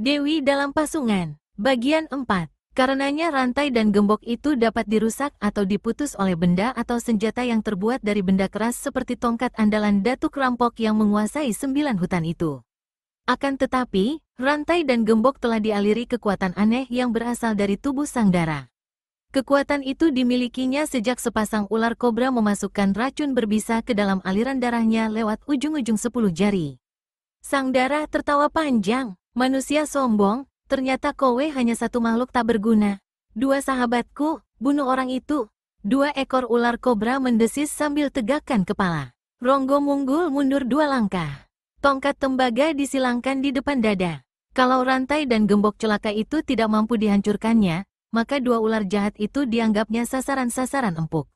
Dewi dalam Pasungan, bagian 4. Karenanya rantai dan gembok itu dapat dirusak atau diputus oleh benda atau senjata yang terbuat dari benda keras seperti tongkat andalan datuk rampok yang menguasai 9 hutan itu. Akan tetapi, rantai dan gembok telah dialiri kekuatan aneh yang berasal dari tubuh Sang Dara. Kekuatan itu dimilikinya sejak sepasang ular kobra memasukkan racun berbisa ke dalam aliran darahnya lewat ujung-ujung 10 jari. Sang Dara tertawa panjang. Manusia sombong, ternyata kowe hanya satu makhluk tak berguna. Dua sahabatku, bunuh orang itu. 2 ekor ular kobra mendesis sambil tegakkan kepala. Ronggo Munggul mundur 2 langkah. Tongkat tembaga disilangkan di depan dada. Kalau rantai dan gembok celaka itu tidak mampu dihancurkannya, maka 2 ular jahat itu dianggapnya sasaran-sasaran empuk.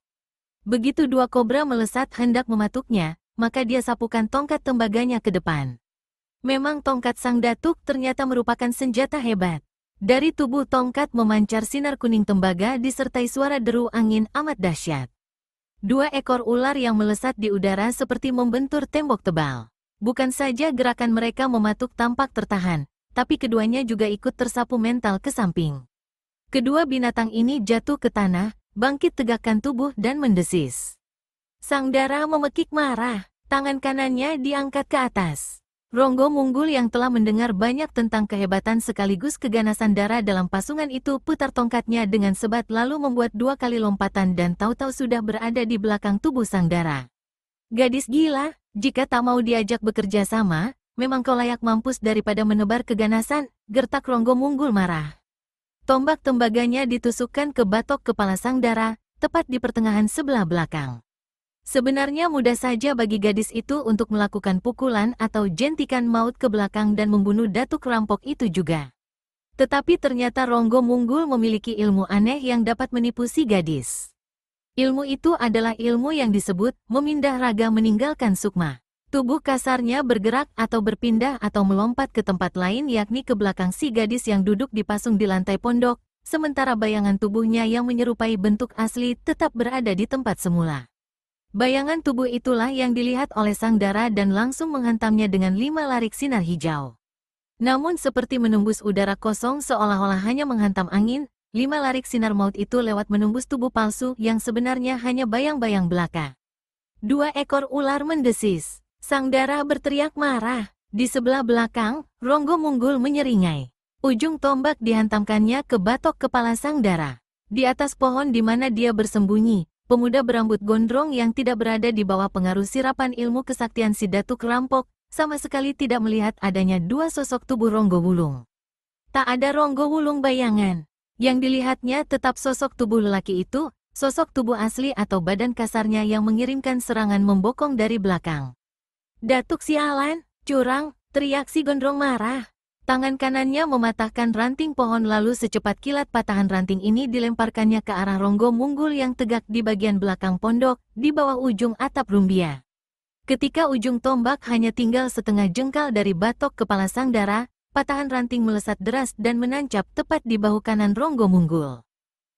Begitu 2 kobra melesat hendak mematuknya, maka dia sapukan tongkat tembaganya ke depan. Memang tongkat Sang Datuk ternyata merupakan senjata hebat. Dari tubuh tongkat memancar sinar kuning tembaga disertai suara deru angin amat dahsyat. 2 ekor ular yang melesat di udara seperti membentur tembok tebal. Bukan saja gerakan mereka mematuk tampak tertahan, tapi keduanya juga ikut tersapu mental ke samping. Kedua binatang ini jatuh ke tanah, bangkit tegakkan tubuh dan mendesis. Sang Dara memekik marah, tangan kanannya diangkat ke atas. Ronggo Munggul yang telah mendengar banyak tentang kehebatan sekaligus keganasan Dara dalam pasungan itu putar tongkatnya dengan sebat lalu membuat 2 kali lompatan dan tahu-tahu sudah berada di belakang tubuh Sang Dara. Gadis gila, jika tak mau diajak bekerja sama, memang kau layak mampus daripada menebar keganasan, gertak Ronggo Munggul marah. Tombak tembaganya ditusukkan ke batok kepala Sang Dara, tepat di pertengahan sebelah belakang. Sebenarnya mudah saja bagi gadis itu untuk melakukan pukulan atau jentikan maut ke belakang dan membunuh datuk rampok itu juga. Tetapi ternyata Ronggo Munggul memiliki ilmu aneh yang dapat menipu si gadis. Ilmu itu adalah ilmu yang disebut memindah raga meninggalkan sukma. Tubuh kasarnya bergerak atau berpindah atau melompat ke tempat lain yakni ke belakang si gadis yang duduk dipasung di lantai pondok, sementara bayangan tubuhnya yang menyerupai bentuk asli tetap berada di tempat semula. Bayangan tubuh itulah yang dilihat oleh Sang Dara dan langsung menghantamnya dengan 5 larik sinar hijau. Namun seperti menembus udara kosong seolah-olah hanya menghantam angin, 5 larik sinar maut itu lewat menembus tubuh palsu yang sebenarnya hanya bayang-bayang belaka. 2 ekor ular mendesis. Sang Dara berteriak marah. Di sebelah belakang, Ronggo Munggul menyeringai. Ujung tombak dihantamkannya ke batok kepala Sang Dara. Di atas pohon di mana dia bersembunyi, pemuda berambut gondrong yang tidak berada di bawah pengaruh sirapan ilmu kesaktian si datuk rampok, sama sekali tidak melihat adanya 2 sosok tubuh Ronggo Wulung. Tak ada Ronggo Wulung bayangan. Yang dilihatnya tetap sosok tubuh lelaki itu, sosok tubuh asli atau badan kasarnya yang mengirimkan serangan membokong dari belakang. Datuk sialan, curang, teriak si gondrong marah. Tangan kanannya mematahkan ranting pohon lalu secepat kilat patahan ranting ini dilemparkannya ke arah Ronggo Munggul yang tegak di bagian belakang pondok, di bawah ujung atap rumbia. Ketika ujung tombak hanya tinggal setengah jengkal dari batok kepala Sang Dara, patahan ranting melesat deras dan menancap tepat di bahu kanan Ronggo Munggul.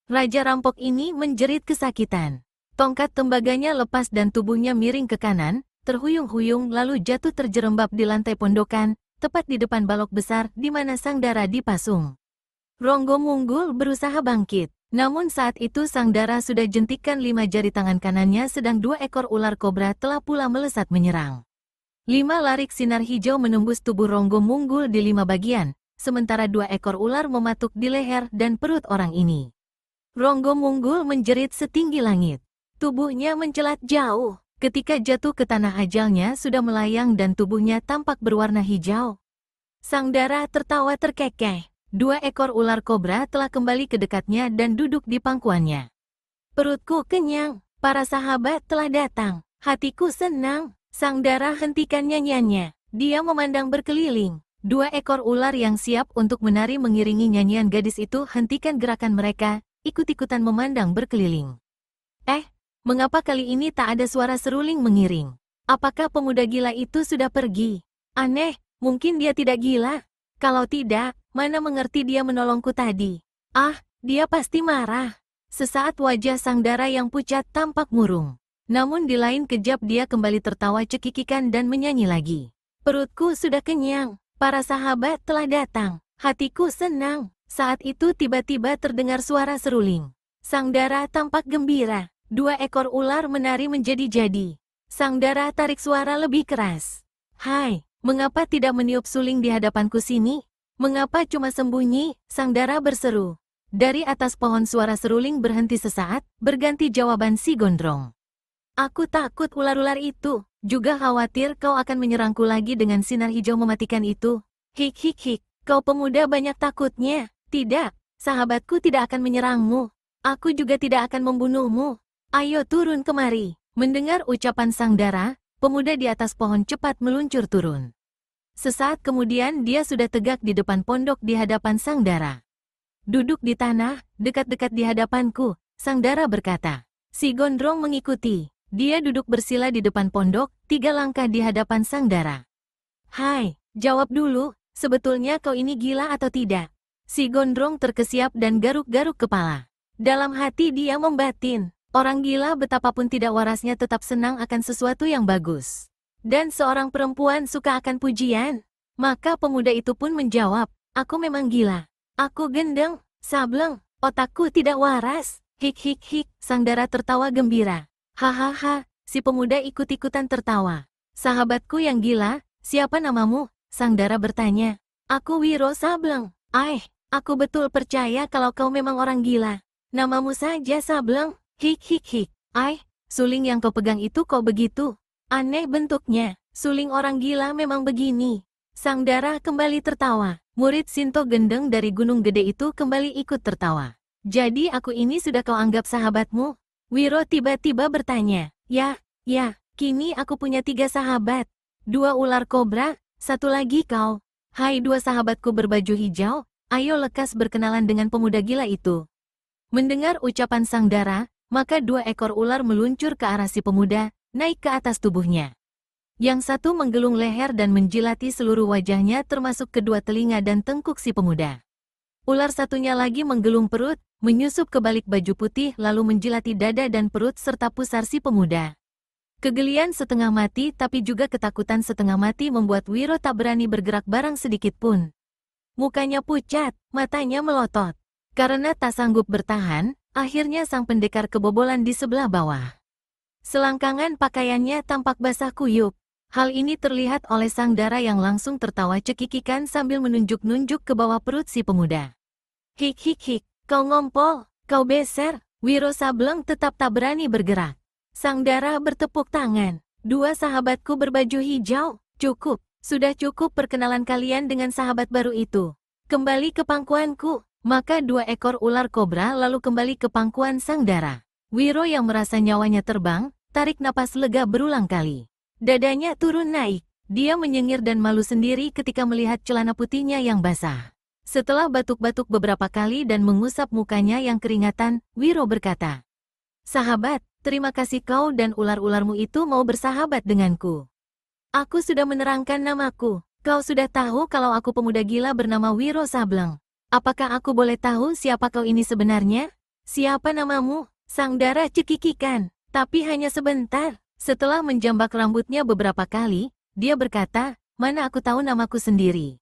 Raja rampok ini menjerit kesakitan. Tongkat tembaganya lepas dan tubuhnya miring ke kanan, terhuyung-huyung lalu jatuh terjerembab di lantai pondokan, tepat di depan balok besar di mana Sang Dara dipasung. Ronggo Munggul berusaha bangkit, namun saat itu Sang Dara sudah jentikkan 5 jari tangan kanannya sedang 2 ekor ular kobra telah pula melesat menyerang. 5 larik sinar hijau menembus tubuh Ronggo Munggul di 5 bagian, sementara 2 ekor ular mematuk di leher dan perut orang ini. Ronggo Munggul menjerit setinggi langit. Tubuhnya mencelat jauh. Ketika jatuh ke tanah ajalnya sudah melayang dan tubuhnya tampak berwarna hijau. Sang Dara tertawa terkekeh. 2 ekor ular kobra telah kembali ke dekatnya dan duduk di pangkuannya. Perutku kenyang, para sahabat telah datang. Hatiku senang. Sang Dara hentikan nyanyiannya. Dia memandang berkeliling. 2 ekor ular yang siap untuk menari mengiringi nyanyian gadis itu hentikan gerakan mereka, ikut-ikutan memandang berkeliling. Mengapa kali ini tak ada suara seruling mengiring? Apakah pemuda gila itu sudah pergi? Aneh, mungkin dia tidak gila. Kalau tidak, mana mengerti dia menolongku tadi? Dia pasti marah. Sesaat wajah Sang Dara yang pucat tampak murung. Namun di lain kejap dia kembali tertawa cekikikan dan menyanyi lagi. Perutku sudah kenyang, para sahabat telah datang. Hatiku senang. Saat itu tiba-tiba terdengar suara seruling. Sang Dara tampak gembira. 2 ekor ular menari menjadi-jadi. Sang Dara tarik suara lebih keras. Hai, mengapa tidak meniup suling di hadapanku sini? Mengapa cuma sembunyi? Sang Dara berseru. Dari atas pohon suara seruling berhenti sesaat, berganti jawaban si gondrong. Aku takut ular-ular itu, juga khawatir kau akan menyerangku lagi dengan sinar hijau mematikan itu. Hik hik hik, kau pemuda banyak takutnya. Tidak, sahabatku tidak akan menyerangmu. Aku juga tidak akan membunuhmu. Ayo turun kemari. Mendengar ucapan Sang Dara, pemuda di atas pohon cepat meluncur turun. Sesaat kemudian dia sudah tegak di depan pondok di hadapan Sang Dara. Duduk di tanah, dekat-dekat di hadapanku, Sang Dara berkata. Si gondrong mengikuti. Dia duduk bersila di depan pondok, 3 langkah di hadapan Sang Dara. Hai, jawab dulu, sebetulnya kau ini gila atau tidak? Si gondrong terkesiap dan garuk-garuk kepala. Dalam hati dia membatin, orang gila betapapun tidak warasnya tetap senang akan sesuatu yang bagus. Dan seorang perempuan suka akan pujian. Maka pemuda itu pun menjawab, aku memang gila. Aku gendeng, sableng, otakku tidak waras. Hik hik hik, Sang Dara tertawa gembira. Hahaha, si pemuda ikut-ikutan tertawa. Sahabatku yang gila, siapa namamu? Sang Dara bertanya. Aku Wiro Sableng. Aku betul percaya kalau kau memang orang gila. Namamu saja Sableng. Hik hik hik. Suling yang kau pegang itu kok begitu? Aneh bentuknya. Suling orang gila memang begini. Sang Dara kembali tertawa. Murid Sinto Gendeng dari Gunung Gede itu kembali ikut tertawa. Jadi aku ini sudah kau anggap sahabatmu? Wiro tiba-tiba bertanya. Ya, kini aku punya 3 sahabat. 2 ular kobra, 1 lagi kau. Hai 2 sahabatku berbaju hijau, ayo lekas berkenalan dengan pemuda gila itu. Mendengar ucapan Sang Dara, maka 2 ekor ular meluncur ke arah si pemuda, naik ke atas tubuhnya. Yang satu menggelung leher dan menjilati seluruh wajahnya termasuk kedua telinga dan tengkuk si pemuda. Ular satunya lagi menggelung perut, menyusup ke balik baju putih lalu menjilati dada dan perut serta pusar si pemuda. Kegelian setengah mati tapi juga ketakutan setengah mati membuat Wiro tak berani bergerak barang sedikit pun. Mukanya pucat, matanya melotot. Karena tak sanggup bertahan, akhirnya sang pendekar kebobolan di sebelah bawah. Selangkangan pakaiannya tampak basah kuyup. Hal ini terlihat oleh Sang Dara yang langsung tertawa cekikikan sambil menunjuk-nunjuk ke bawah perut si pemuda. Hik hik hik, kau ngompol, kau beser. Wiro Sableng tetap tak berani bergerak. Sang Dara bertepuk tangan. 2 sahabatku berbaju hijau, cukup, sudah cukup perkenalan kalian dengan sahabat baru itu. Kembali ke pangkuanku. Maka 2 ekor ular kobra lalu kembali ke pangkuan Sang Dara. Wiro yang merasa nyawanya terbang, tarik napas lega berulang kali. Dadanya turun naik. Dia menyengir dan malu sendiri ketika melihat celana putihnya yang basah. Setelah batuk-batuk beberapa kali dan mengusap mukanya yang keringatan, Wiro berkata, sahabat, terima kasih kau dan ular-ularmu itu mau bersahabat denganku. Aku sudah menerangkan namaku. Kau sudah tahu kalau aku pemuda gila bernama Wiro Sableng. Apakah aku boleh tahu siapa kau ini sebenarnya? Siapa namamu? Sang Dara cekikikan, tapi hanya sebentar. Setelah menjambak rambutnya beberapa kali, dia berkata, mana aku tahu namaku sendiri.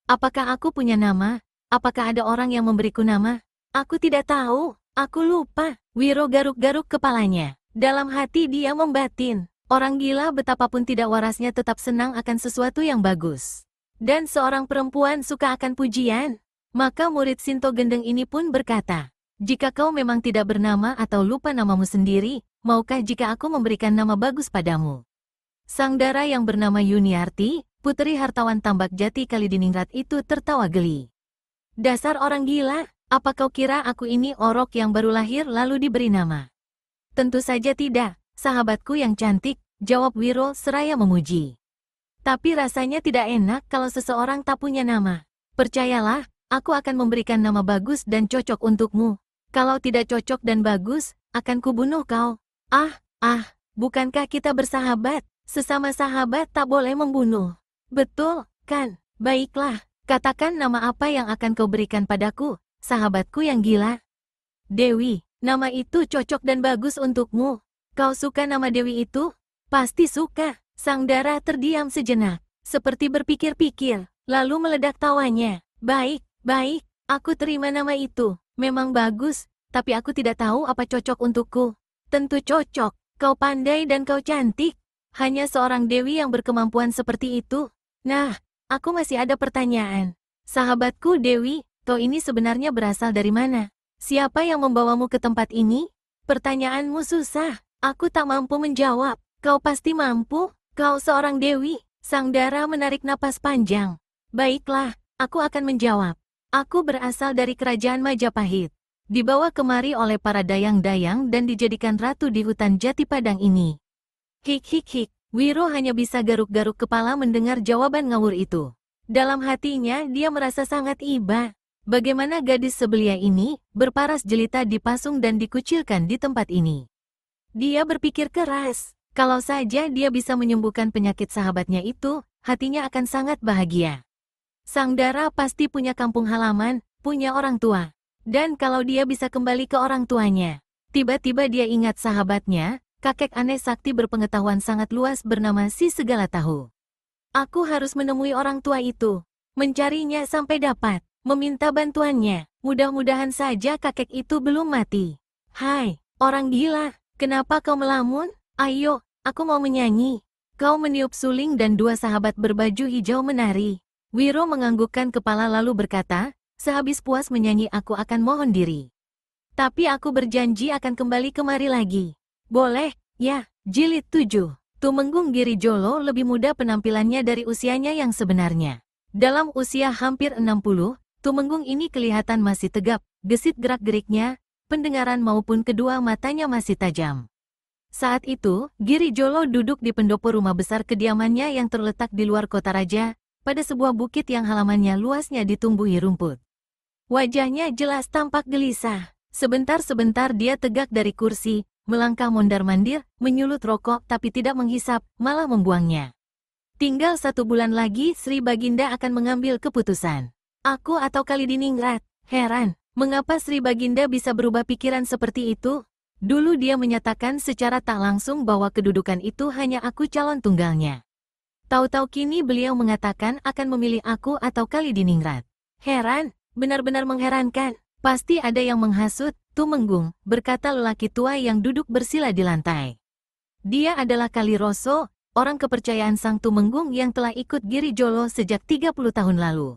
Apakah aku punya nama? Apakah ada orang yang memberiku nama? Aku tidak tahu. Aku lupa. Wiro garuk-garuk kepalanya. Dalam hati dia membatin. Orang gila betapapun tidak warasnya tetap senang akan sesuatu yang bagus. Dan seorang perempuan suka akan pujian. Maka murid Sinto Gendeng ini pun berkata, jika kau memang tidak bernama atau lupa namamu sendiri, maukah jika aku memberikan nama bagus padamu? Sang Dara yang bernama Yuniarti, putri hartawan Tambak Jati Kalidiningrat itu tertawa geli. Dasar orang gila, apa kau kira aku ini orok yang baru lahir lalu diberi nama? Tentu saja tidak, sahabatku yang cantik, jawab Wiro seraya memuji. Tapi rasanya tidak enak kalau seseorang tak punya nama. Percayalah, aku akan memberikan nama bagus dan cocok untukmu. Kalau tidak cocok dan bagus, akan kubunuh kau. Bukankah kita bersahabat? Sesama sahabat tak boleh membunuh. Betul, kan? Baiklah, katakan nama apa yang akan kau berikan padaku, sahabatku yang gila. Dewi, nama itu cocok dan bagus untukmu. Kau suka nama Dewi itu? Pasti suka. Sang Dara terdiam sejenak, seperti berpikir-pikir, lalu meledak tawanya. Baik, baik, aku terima nama itu. Memang bagus, tapi aku tidak tahu apa cocok untukku. Tentu cocok, kau pandai dan kau cantik. Hanya seorang dewi yang berkemampuan seperti itu. Nah, aku masih ada pertanyaan. Sahabatku Dewi, kau ini sebenarnya berasal dari mana? Siapa yang membawamu ke tempat ini? Pertanyaanmu susah. Aku tak mampu menjawab. Kau pasti mampu. Kau seorang dewi. Sang Dara menarik napas panjang. Baiklah, aku akan menjawab. Aku berasal dari kerajaan Majapahit. Dibawa kemari oleh para dayang-dayang dan dijadikan ratu di hutan Jati Padang ini. Hik hik hik. Wiro hanya bisa garuk-garuk kepala mendengar jawaban ngawur itu. Dalam hatinya, dia merasa sangat iba. Bagaimana gadis sebelia ini, berparas jelita dipasung dan dikucilkan di tempat ini. Dia berpikir keras, kalau saja dia bisa menyembuhkan penyakit sahabatnya itu, hatinya akan sangat bahagia. Sang Dara pasti punya kampung halaman, punya orang tua. Dan kalau dia bisa kembali ke orang tuanya, tiba-tiba dia ingat sahabatnya, kakek aneh sakti berpengetahuan sangat luas bernama Si Segala Tahu. Aku harus menemui orang tua itu, mencarinya sampai dapat, meminta bantuannya. Mudah-mudahan saja kakek itu belum mati. Hai, orang gila, kenapa kau melamun? Ayo, aku mau menyanyi. Kau meniup suling dan dua sahabat berbaju hijau menari. Wiro menganggukkan kepala lalu berkata, sehabis puas menyanyi aku akan mohon diri. Tapi aku berjanji akan kembali kemari lagi. Boleh, ya. Jilid 7. Tumenggung Girijolo lebih muda penampilannya dari usianya yang sebenarnya. Dalam usia hampir 60, Tumenggung ini kelihatan masih tegap, gesit gerak-geriknya, pendengaran maupun kedua matanya masih tajam. Saat itu, Girijolo duduk di pendopo rumah besar kediamannya yang terletak di luar kota raja, pada sebuah bukit yang halamannya luasnya ditumbuhi rumput. Wajahnya jelas tampak gelisah. Sebentar-sebentar dia tegak dari kursi, melangkah mondar-mandir, menyulut rokok tapi tidak menghisap, malah membuangnya. Tinggal 1 bulan lagi Sri Baginda akan mengambil keputusan. Aku atau Kalidiningrat? Heran, mengapa Sri Baginda bisa berubah pikiran seperti itu? Dulu dia menyatakan secara tak langsung bahwa kedudukan itu hanya aku calon tunggalnya. Tahu-tahu kini beliau mengatakan akan memilih aku atau Kalidiningrat. Heran, benar-benar mengherankan. Pasti ada yang menghasut. Tumenggung, berkata lelaki tua yang duduk bersila di lantai. Dia adalah Kaliroso, orang kepercayaan Sang Tumenggung yang telah ikut Girijolo sejak 30 tahun lalu.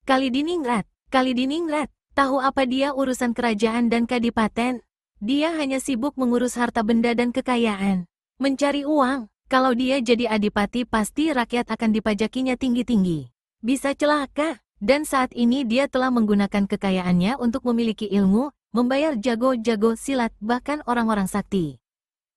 Kalidiningrat, tahu apa dia urusan kerajaan dan kadipaten? Dia hanya sibuk mengurus harta benda dan kekayaan. Mencari uang, kalau dia jadi adipati pasti rakyat akan dipajakinya tinggi-tinggi. Bisa celaka, dan saat ini dia telah menggunakan kekayaannya untuk memiliki ilmu, membayar jago-jago silat bahkan orang-orang sakti.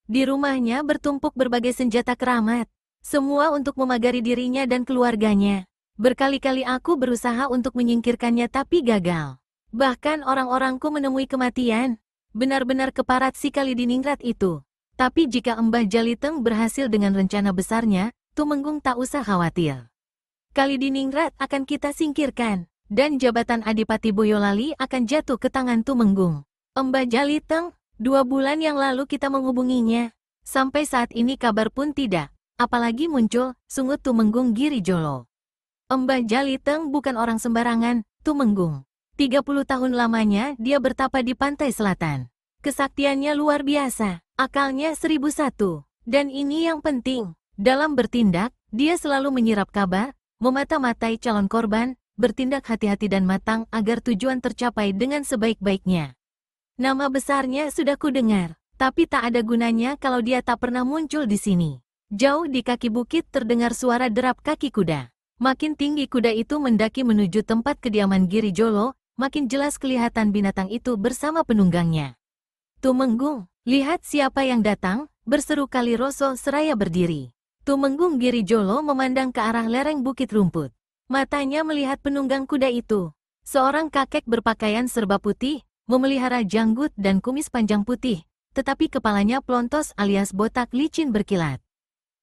Di rumahnya bertumpuk berbagai senjata keramat, semua untuk memagari dirinya dan keluarganya. Berkali-kali aku berusaha untuk menyingkirkannya tapi gagal. Bahkan orang-orangku menemui kematian. Benar-benar keparat si Kalidiningrat itu. Tapi jika Mbah Jaliteng berhasil dengan rencana besarnya, Tumenggung tak usah khawatir. Kalidiningrat akan kita singkirkan. Dan jabatan Adipati Boyolali akan jatuh ke tangan Tumenggung. Mbah Jaliteng, 2 bulan yang lalu kita menghubunginya. Sampai saat ini kabar pun tidak. Apalagi muncul, sungut Tumenggung Girijolo. Mbah Jaliteng bukan orang sembarangan, Tumenggung. 30 tahun lamanya dia bertapa di pantai selatan. Kesaktiannya luar biasa, akalnya 1001. Dan ini yang penting, dalam bertindak, dia selalu menyirap kabar, memata-matai calon korban, bertindak hati-hati dan matang agar tujuan tercapai dengan sebaik-baiknya. Nama besarnya sudah kudengar, tapi tak ada gunanya kalau dia tak pernah muncul di sini. Jauh di kaki bukit terdengar suara derap kaki kuda. Makin tinggi kuda itu mendaki menuju tempat kediaman Girijolo, makin jelas kelihatan binatang itu bersama penunggangnya. Tumenggung, lihat siapa yang datang, berseru Kaliroso seraya berdiri. Tumenggung Girijolo memandang ke arah lereng bukit rumput. Matanya melihat penunggang kuda itu. Seorang kakek berpakaian serba putih, memelihara janggut dan kumis panjang putih, tetapi kepalanya plontos alias botak licin berkilat.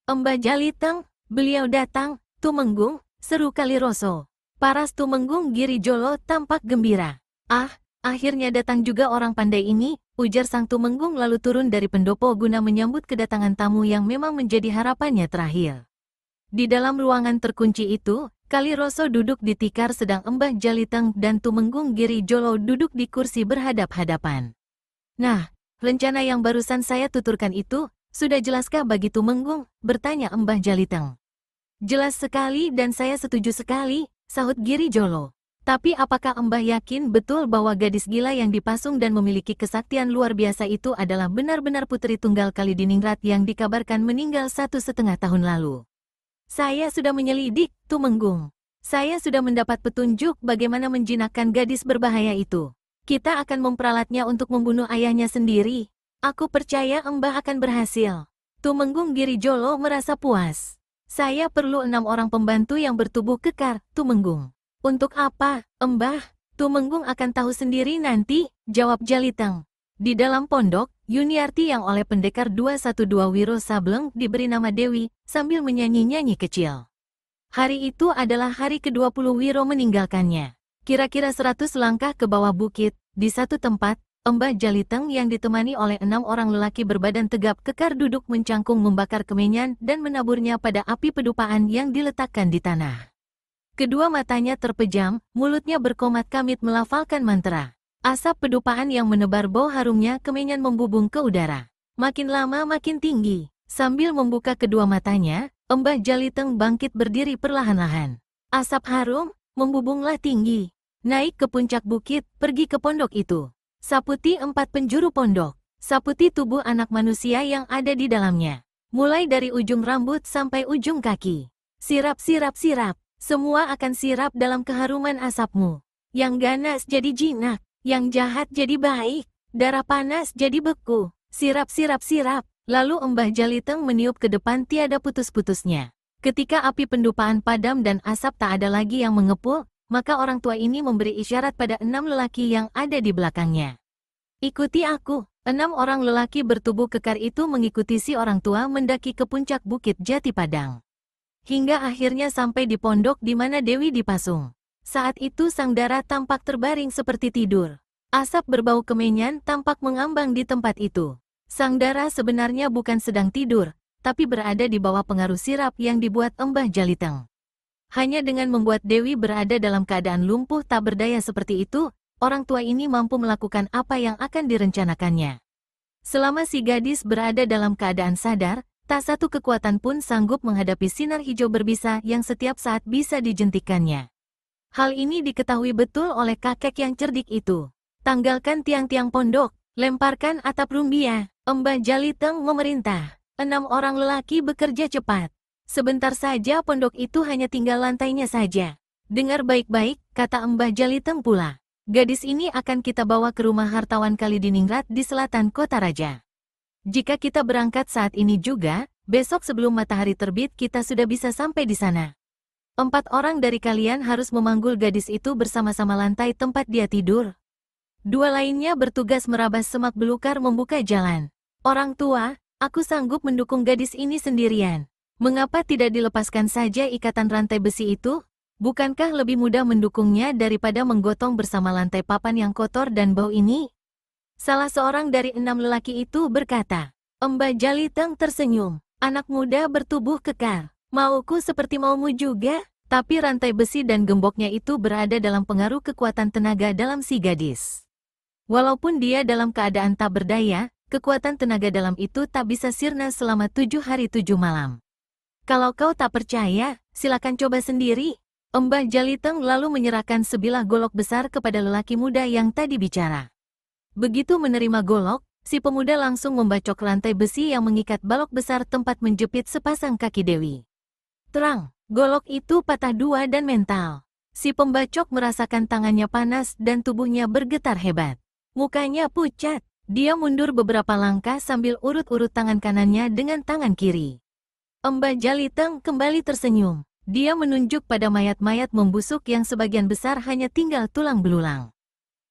Mbah Jaliteng, beliau datang, Tumenggung, seru Kaliroso. Paras Tumenggung Girijolo tampak gembira. Ah, akhirnya datang juga orang pandai ini, ujar Sang Tumenggung lalu turun dari pendopo guna menyambut kedatangan tamu yang memang menjadi harapannya terakhir. Di dalam ruangan terkunci itu, Kaliroso duduk di tikar sedang Mbah Jaliteng dan Tumenggung Giri Jolo duduk di kursi berhadap-hadapan. Nah, rencana yang barusan saya tuturkan itu, sudah jelaskah bagi Tumenggung? Bertanya Mbah Jaliteng. Jelas sekali dan saya setuju sekali, sahut Giri Jolo. Tapi apakah Mbah yakin betul bahwa gadis gila yang dipasung dan memiliki kesaktian luar biasa itu adalah benar-benar putri tunggal Kalidiningrat yang dikabarkan meninggal 1,5 tahun lalu? Saya sudah menyelidik, Tumenggung. Saya sudah mendapat petunjuk bagaimana menjinakkan gadis berbahaya itu. Kita akan memperalatnya untuk membunuh ayahnya sendiri. Aku percaya Mbah akan berhasil. Tumenggung Giri Jolo merasa puas. Saya perlu 6 orang pembantu yang bertubuh kekar, Tumenggung. Untuk apa, Mbah? Tumenggung akan tahu sendiri nanti, jawab Jaliteng. Di dalam pondok, Yuniarti yang oleh pendekar 212 Wiro Sableng diberi nama Dewi, sambil menyanyi-nyanyi kecil. Hari itu adalah hari ke-20 Wiro meninggalkannya. Kira-kira 100 langkah ke bawah bukit, di satu tempat, Mbah Jaliteng yang ditemani oleh 6 orang lelaki berbadan tegap kekar duduk mencangkung membakar kemenyan dan menaburnya pada api pedupaan yang diletakkan di tanah. Kedua matanya terpejam, mulutnya berkomat kamit melafalkan mantra. Asap pedupaan yang menebar bau harumnya kemenyan membubung ke udara. Makin lama makin tinggi. Sambil membuka kedua matanya, Mbah Jaliteng bangkit berdiri perlahan-lahan. Asap harum, membubunglah tinggi. Naik ke puncak bukit, pergi ke pondok itu. Saputi 4 penjuru pondok. Saputi tubuh anak manusia yang ada di dalamnya. Mulai dari ujung rambut sampai ujung kaki. Sirap, sirap, sirap. Semua akan sirap dalam keharuman asapmu. Yang ganas jadi jinak, yang jahat jadi baik, darah panas jadi beku. Sirap, sirap, sirap. Lalu Mbah Jaliteng meniup ke depan tiada putus-putusnya. Ketika api pendupaan padam dan asap tak ada lagi yang mengepul, maka orang tua ini memberi isyarat pada 6 lelaki yang ada di belakangnya. Ikuti aku. 6 orang lelaki bertubuh kekar itu mengikuti si orang tua mendaki ke puncak bukit Jati Padang. Hingga akhirnya sampai di pondok di mana Dewi dipasung. Saat itu Sang Dara tampak terbaring seperti tidur. Asap berbau kemenyan tampak mengambang di tempat itu. Sang Dara sebenarnya bukan sedang tidur, tapi berada di bawah pengaruh sirap yang dibuat Mbah Jaliteng. Hanya dengan membuat Dewi berada dalam keadaan lumpuh tak berdaya seperti itu, orang tua ini mampu melakukan apa yang akan direncanakannya. Selama si gadis berada dalam keadaan sadar, tak satu kekuatan pun sanggup menghadapi sinar hijau berbisa yang setiap saat bisa dijentikannya. Hal ini diketahui betul oleh kakek yang cerdik itu. Tanggalkan tiang-tiang pondok, lemparkan atap rumbia. Mbah Jaliteng memerintah. 6 orang lelaki bekerja cepat. Sebentar saja pondok itu hanya tinggal lantainya saja. Dengar baik-baik, kata Mbah Jaliteng pula. Gadis ini akan kita bawa ke rumah hartawan Kalidiningrat di selatan kota raja. Jika kita berangkat saat ini juga, besok sebelum matahari terbit kita sudah bisa sampai di sana. 4 orang dari kalian harus memanggul gadis itu bersama-sama lantai tempat dia tidur. 2 lainnya bertugas merabas semak belukar membuka jalan. Orang tua, aku sanggup mendukung gadis ini sendirian. Mengapa tidak dilepaskan saja ikatan rantai besi itu? Bukankah lebih mudah mendukungnya daripada menggotong bersama lantai papan yang kotor dan bau ini? Salah seorang dari 6 lelaki itu berkata. Mbah Jaliteng tersenyum. Anak muda bertubuh kekar. Mauku seperti maumu juga, tapi rantai besi dan gemboknya itu berada dalam pengaruh kekuatan tenaga dalam si gadis. Walaupun dia dalam keadaan tak berdaya, kekuatan tenaga dalam itu tak bisa sirna selama 7 hari 7 malam. Kalau kau tak percaya, silakan coba sendiri. Mbah Jaliteng lalu menyerahkan sebilah golok besar kepada lelaki muda yang tadi bicara. Begitu menerima golok, si pemuda langsung membacok rantai besi yang mengikat balok besar tempat menjepit sepasang kaki Dewi. Terang, golok itu patah 2 dan mental. Si pembacok merasakan tangannya panas dan tubuhnya bergetar hebat. Mukanya pucat, dia mundur beberapa langkah sambil urut-urut tangan kanannya dengan tangan kiri. Mbah Jaliteng kembali tersenyum. Dia menunjuk pada mayat-mayat membusuk yang sebagian besar hanya tinggal tulang belulang.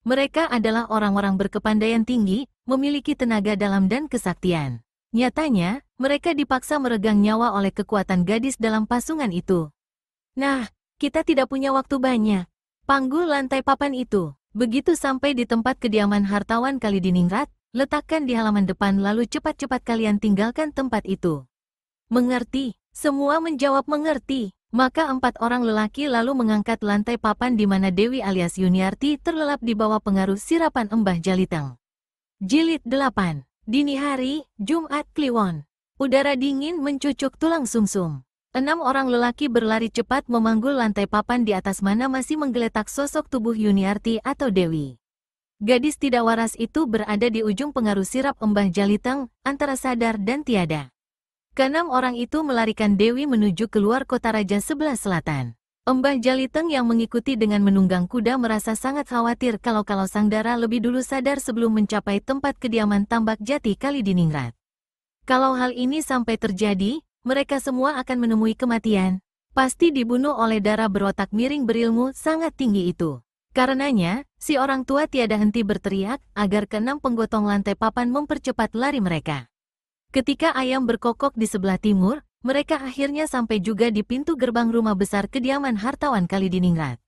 Mereka adalah orang-orang berkepandaian tinggi, memiliki tenaga dalam dan kesaktian. Nyatanya, mereka dipaksa meregang nyawa oleh kekuatan gadis dalam pasungan itu. Nah, kita tidak punya waktu banyak. Panggul lantai papan itu. Begitu sampai di tempat kediaman hartawan Kalidiningrat, letakkan di halaman depan lalu cepat-cepat kalian tinggalkan tempat itu. Mengerti? Semua menjawab mengerti. Maka 4 orang lelaki lalu mengangkat lantai papan di mana Dewi alias Yuniarti terlelap di bawah pengaruh sirapan Embah Jaliteng. Jilid 8. Dini hari, Jumat Kliwon. Udara dingin mencucuk tulang sumsum. 6 orang lelaki berlari cepat memanggul lantai papan di atas mana masih menggeletak sosok tubuh Yuniarti atau Dewi. Gadis tidak waras itu berada di ujung pengaruh sirap Embah Jaliteng, antara sadar dan tiada. Ke-6 orang itu melarikan Dewi menuju keluar kota raja sebelah selatan. Embah Jaliteng yang mengikuti dengan menunggang kuda merasa sangat khawatir kalau Sang Dara lebih dulu sadar sebelum mencapai tempat kediaman Tambak Jati Kalidiningrat. Kalau hal ini sampai terjadi, mereka semua akan menemui kematian. Pasti dibunuh oleh Dara berotak miring berilmu sangat tinggi itu. Karenanya, si orang tua tiada henti berteriak agar ke-6 penggotong lantai papan mempercepat lari mereka. Ketika ayam berkokok di sebelah timur, mereka akhirnya sampai juga di pintu gerbang rumah besar kediaman hartawan Kalidiningrat.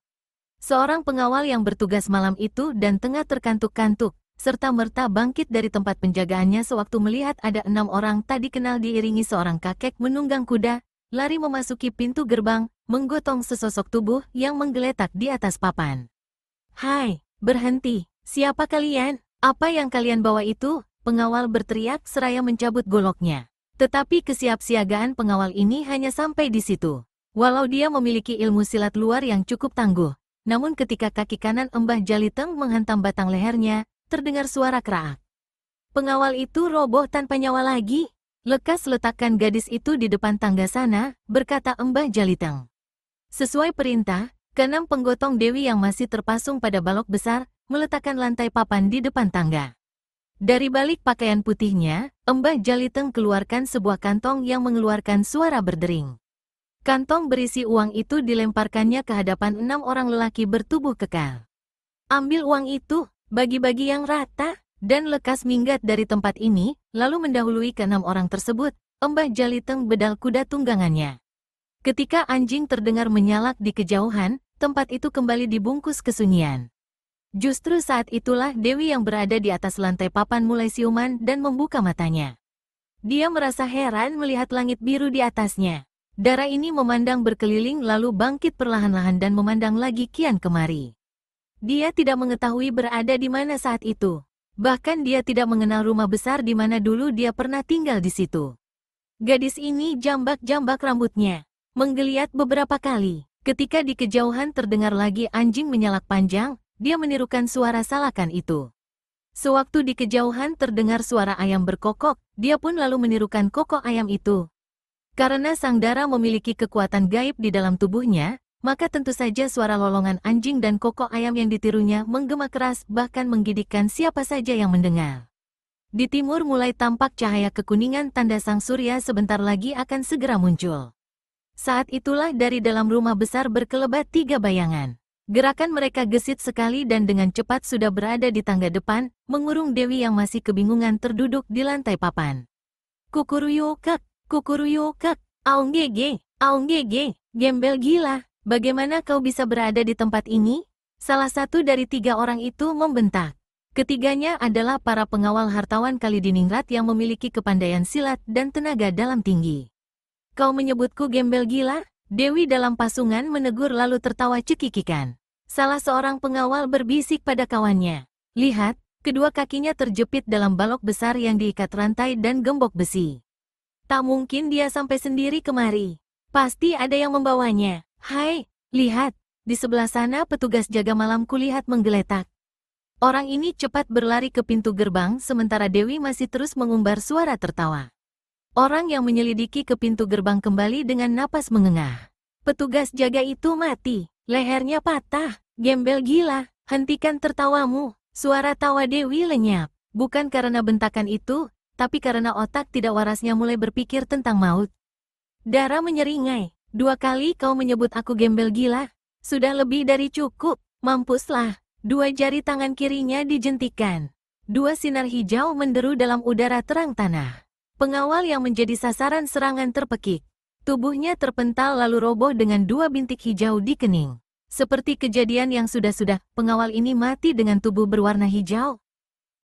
Seorang pengawal yang bertugas malam itu dan tengah terkantuk-kantuk, serta-merta bangkit dari tempat penjagaannya sewaktu melihat ada 6 orang tak dikenal diiringi seorang kakek menunggang kuda, lari memasuki pintu gerbang, menggotong sesosok tubuh yang menggeletak di atas papan. "Hai, berhenti, siapa kalian? Apa yang kalian bawa itu?" Pengawal berteriak seraya mencabut goloknya. Tetapi kesiapsiagaan pengawal ini hanya sampai di situ. Walau dia memiliki ilmu silat luar yang cukup tangguh, namun ketika kaki kanan Embah Jaliteng menghantam batang lehernya, terdengar suara kraak. Pengawal itu roboh tanpa nyawa lagi. "Lekas letakkan gadis itu di depan tangga sana," berkata Embah Jaliteng. Sesuai perintah, ke-6 penggotong Dewi yang masih terpasung pada balok besar, meletakkan lantai papan di depan tangga. Dari balik pakaian putihnya, Embah Jaliteng keluarkan sebuah kantong yang mengeluarkan suara berdering. Kantong berisi uang itu dilemparkannya ke hadapan 6 orang lelaki bertubuh kekal. "Ambil uang itu, bagi-bagi yang rata, dan lekas minggat dari tempat ini," lalu mendahului ke-6 orang tersebut, Embah Jaliteng bedal kuda tunggangannya. Ketika anjing terdengar menyalak di kejauhan, tempat itu kembali dibungkus kesunyian. Justru saat itulah Dewi yang berada di atas lantai papan mulai siuman dan membuka matanya. Dia merasa heran melihat langit biru di atasnya. Dara ini memandang berkeliling lalu bangkit perlahan-lahan dan memandang lagi kian kemari. Dia tidak mengetahui berada di mana saat itu. Bahkan dia tidak mengenal rumah besar di mana dulu dia pernah tinggal di situ. Gadis ini jambak-jambak rambutnya, menggeliat beberapa kali. Ketika di kejauhan terdengar lagi anjing menyalak panjang, dia menirukan suara salakan itu. Sewaktu di kejauhan terdengar suara ayam berkokok, dia pun lalu menirukan kokok ayam itu. Karena Sang Dara memiliki kekuatan gaib di dalam tubuhnya, maka tentu saja suara lolongan anjing dan kokok ayam yang ditirunya menggema keras bahkan menggigitkan siapa saja yang mendengar. Di timur mulai tampak cahaya kekuningan tanda sang surya sebentar lagi akan segera muncul. Saat itulah dari dalam rumah besar berkelebat 3 bayangan. Gerakan mereka gesit sekali dan dengan cepat sudah berada di tangga depan, mengurung Dewi yang masih kebingungan terduduk di lantai papan. Kukuruyukak, aung gege, gembel gila, bagaimana kau bisa berada di tempat ini?" Salah satu dari 3 orang itu membentak. Ketiganya adalah para pengawal hartawan Kalidiningrat yang memiliki kepandaian silat dan tenaga dalam tinggi. "Kau menyebutku gembel gila?" Dewi dalam pasungan menegur lalu tertawa cekikikan. Salah seorang pengawal berbisik pada kawannya. "Lihat, kedua kakinya terjepit dalam balok besar yang diikat rantai dan gembok besi. Tak mungkin dia sampai sendiri kemari. Pasti ada yang membawanya. Hai, lihat, di sebelah sana petugas jaga malam kulihat menggeletak." Orang ini cepat berlari ke pintu gerbang sementara Dewi masih terus mengumbar suara tertawa. Orang yang menyelidiki ke pintu gerbang kembali dengan napas mengengah. "Petugas jaga itu mati, lehernya patah, gembel gila, hentikan tertawamu." Suara tawa Dewi lenyap, bukan karena bentakan itu, tapi karena otak tidak warasnya mulai berpikir tentang maut. Dara menyeringai, "2 kali kau menyebut aku gembel gila, sudah lebih dari cukup, mampuslah." 2 jari tangan kirinya dijentikan. 2 sinar hijau menderu dalam udara terang tanah. Pengawal yang menjadi sasaran serangan terpekik. Tubuhnya terpental lalu roboh dengan 2 bintik hijau di kening. Seperti kejadian yang sudah-sudah, pengawal ini mati dengan tubuh berwarna hijau.